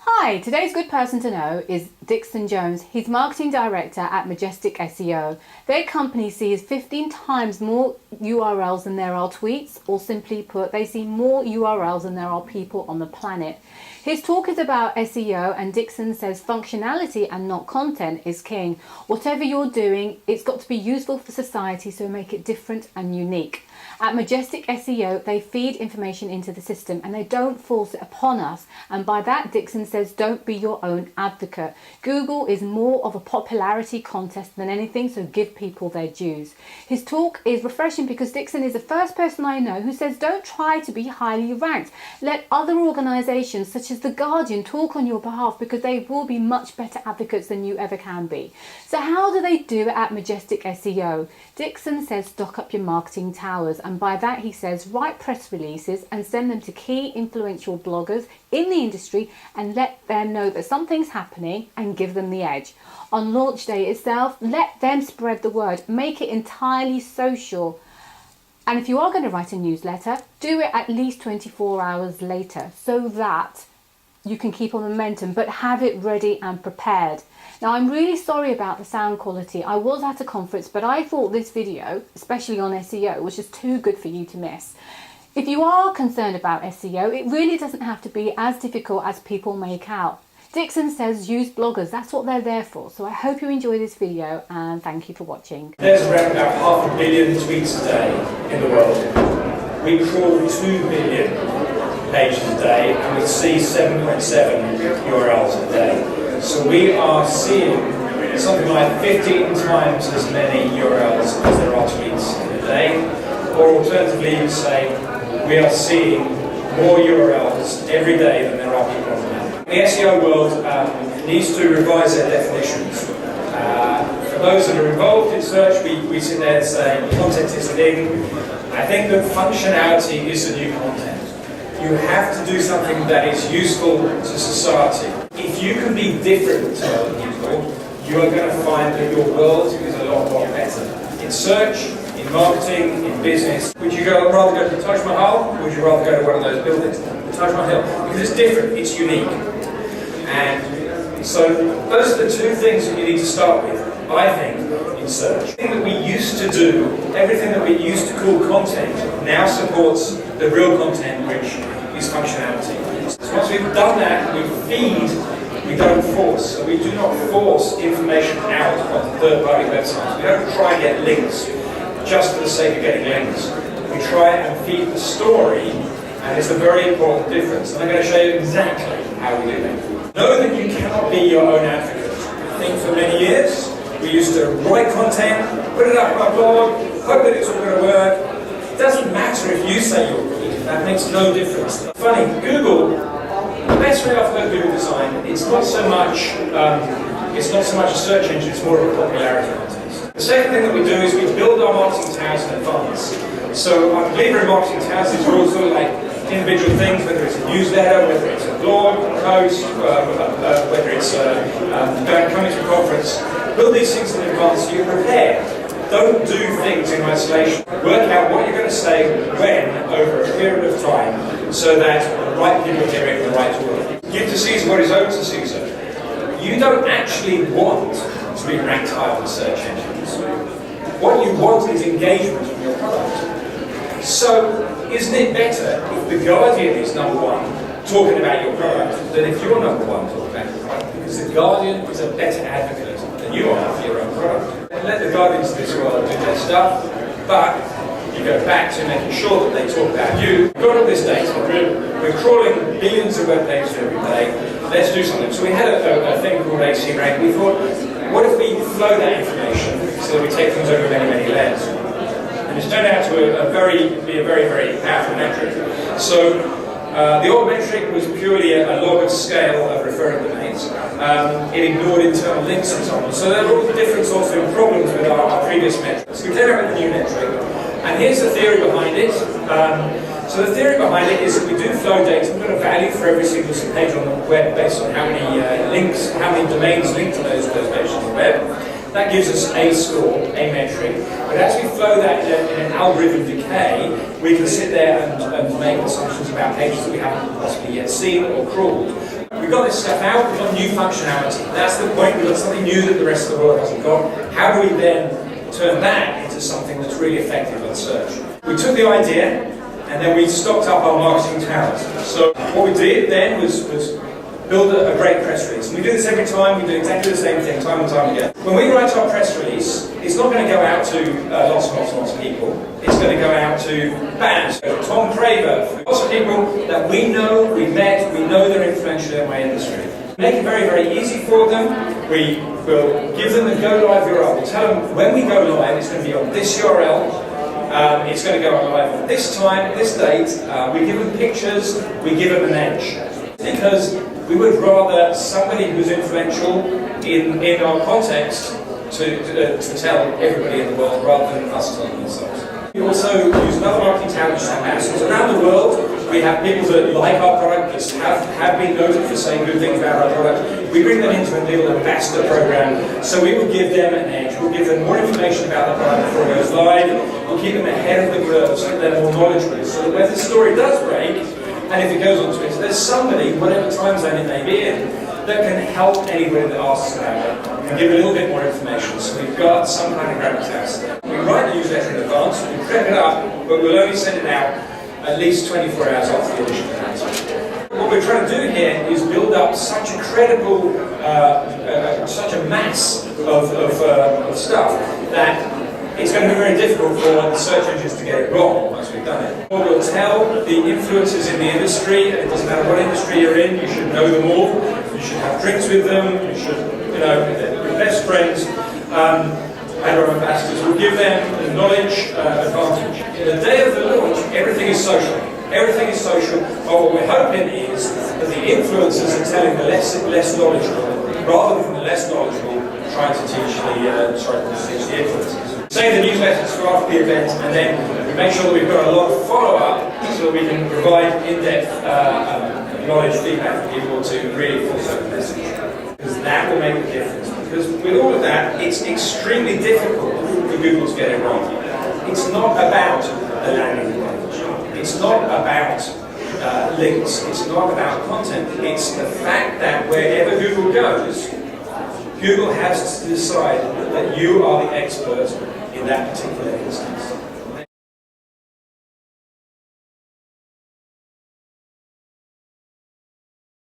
Hi, today's good person to know is Dixon Jones. He's marketing director at Majestic SEO. Their company sees 15 times more URLs than there are tweets, or simply put, they see more URLs than there are people on the planet. His talk is about SEO, and Dixon says functionality and not content is king. Whatever you're doing, it's got to be useful for society, so make it different and unique. At Majestic SEO, they feed information into the system and they don't force it upon us. And by that, Dixon says, don't be your own advocate. Google is more of a popularity contest than anything, so give people their dues. His talk is refreshing because Dixon is the first person I know who says, don't try to be highly ranked. Let other organisations such as The Guardian talk on your behalf, because they will be much better advocates than you ever can be. So how do they do it at Majestic SEO? Dixon says, stock up your marketing towers. And by that he says, write press releases and send them to key influential bloggers in the industry and let them know that something's happening and give them the edge. On launch day itself, let them spread the word, make it entirely social. And if you are going to write a newsletter, do it at least 24 hours later so that you can keep on momentum, but have it ready and prepared. Now, I'm really sorry about the sound quality. I was at a conference, but I thought this video, especially on SEO, was just too good for you to miss. If you are concerned about SEO, it really doesn't have to be as difficult as people make out. Dixon says use bloggers, that's what they're there for. So I hope you enjoy this video and thank you for watching. There's around about 500 million tweets a day in the world. We crawl 2 billion pages a day and we see 7.7 URLs a day. So we are seeing something like 15 times as many URLs as there are tweets in a day. Or alternatively, you say we are seeing more URLs every day than there are people on the planet. The SEO world needs to revise their definitions. For those that are involved in search, we sit there and say content is king. I think that functionality is the new content. You have to do something that is useful to society. If you can be different to other people, you are going to find that your world is a lot better. In search, in marketing, in business. Would you rather go to the Taj Mahal, or would you rather go to one of those buildings? The Taj Mahal. Because it's different, it's unique. And so those are the two things that you need to start with, I think, in search. Everything that we used to do, everything that we used to call content, now supports the real content, which is functionality. So once we've done that, we feed, we don't force. So we do not force information out on third-party websites. We don't try and get links just for the sake of getting links. We try and feed the story, and it's a very important difference. And I'm going to show you exactly how we do that. Know that you cannot be your own advocate. I think for many years, we used to write content, put it up on our blog, hope that it's all going to work. It doesn't matter if you say you're good. That makes no difference. Funny, Google, the best way I've heard Google design, it's not so much a search engine, it's more of a popularity contest. The second thing that we do is we build our marketing towers in advance. So I'm a believer in marketing towers. These are all sort of like individual things, whether it's a newsletter, whether it's a blog, a post, whether it's coming to a conference. Build these things in advance so you're prepared. Don't do things in isolation. Work out what you're going to say when over a period of time so that the right people hear it in the right order. Give to Caesar what is owed to Caesar. You don't actually want to be ranked high on search engines. What you want is engagement from your product. So, isn't it better if The Guardian is number one talking about your product than if you're number one talking about your product? Because The Guardian is a better advocate than you are for your own product. And let the Guardians of this world do their stuff, but you go back to making sure that they talk about you. We've got all this data, we're crawling billions of web pages every day, let's do something. So we had a thing called AC Rank. We thought, what if we flow that information so that we take things over many, many layers? And it's turned out to be a very powerful metric. So the old metric was purely a log of scale of referring domains. It ignored internal links and so on. So there were all different sorts of problems with our previous metric. So we came up with a new metric. And here's the theory behind it. So the theory behind it is that we do flow data. We've got a value for every single page on the web based on how many links, how many domains linked to those pages on the web. That gives us a score, a metric. But as we flow that in an algorithm decay, we can sit there and make assumptions about pages that we haven't possibly yet seen or crawled. We got this stuff out, we've got new functionality. That's the point, we've got something new that the rest of the world hasn't got. How do we then turn that into something that's really effective on search? We took the idea, and then we stocked up our marketing talent. So what we did then was build a great press release. And we do this every time, we do exactly the same thing time and time again. When we write our press release, it's not going to go out to lots and lots and lots of people. It's going to go out to bands, Tom Craver, lots of people that we know, we've met, we know they're influential in my industry. Make it very, very easy for them. We will give them the go live URL. We'll tell them when we go live, it's going to be on this URL. It's going to go live on this time, this date. We give them pictures, we give them an edge. Because we would rather somebody who's influential in our context to tell everybody in the world rather than us telling themselves. We also use another marketing talent, which is ambassadors. Around the world, we have people that like our product, that have been noted for saying good things about our product. We bring them into a little ambassador program, so we will give them an edge. We'll give them more information about the product before it goes live. We'll keep them ahead of the curve so that they're more knowledgeable. So that when the story does break, and if it goes on Twitter, there's somebody, whatever time zone it may be in, that can help anybody that asks about it and give a little bit more information. So we've got some kind of gravitas. We write the newsletter in advance, we prep it up, but we'll only send it out at least 24 hours after the initial announcement. What we're trying to do here is build up such a credible, such a mass of stuff that it's going to be very difficult for the search engines to get it wrong once we've done it. We'll tell the influencers in the industry, and it doesn't matter what industry you're in, you should know them all, you should have drinks with them, you should, be best friends, and our ambassadors. We'll give them the knowledge advantage. The day of the launch, everything is social. Everything is social, but what we're hoping is that the influencers are telling the less knowledgeable, rather than the less knowledgeable trying to teach the influencers. Say the newsletters for after the event, and then we make sure that we've got a lot of follow-up so that we can provide in-depth knowledge feedback for people to really fulfill the message. Because that will make a difference. Because with all of that, it's extremely difficult for Google to get it wrong. It's not about the landing page. It's not about links. It's not about content. It's the fact that wherever Google goes, Google has to decide that you are the expert in that particular instance.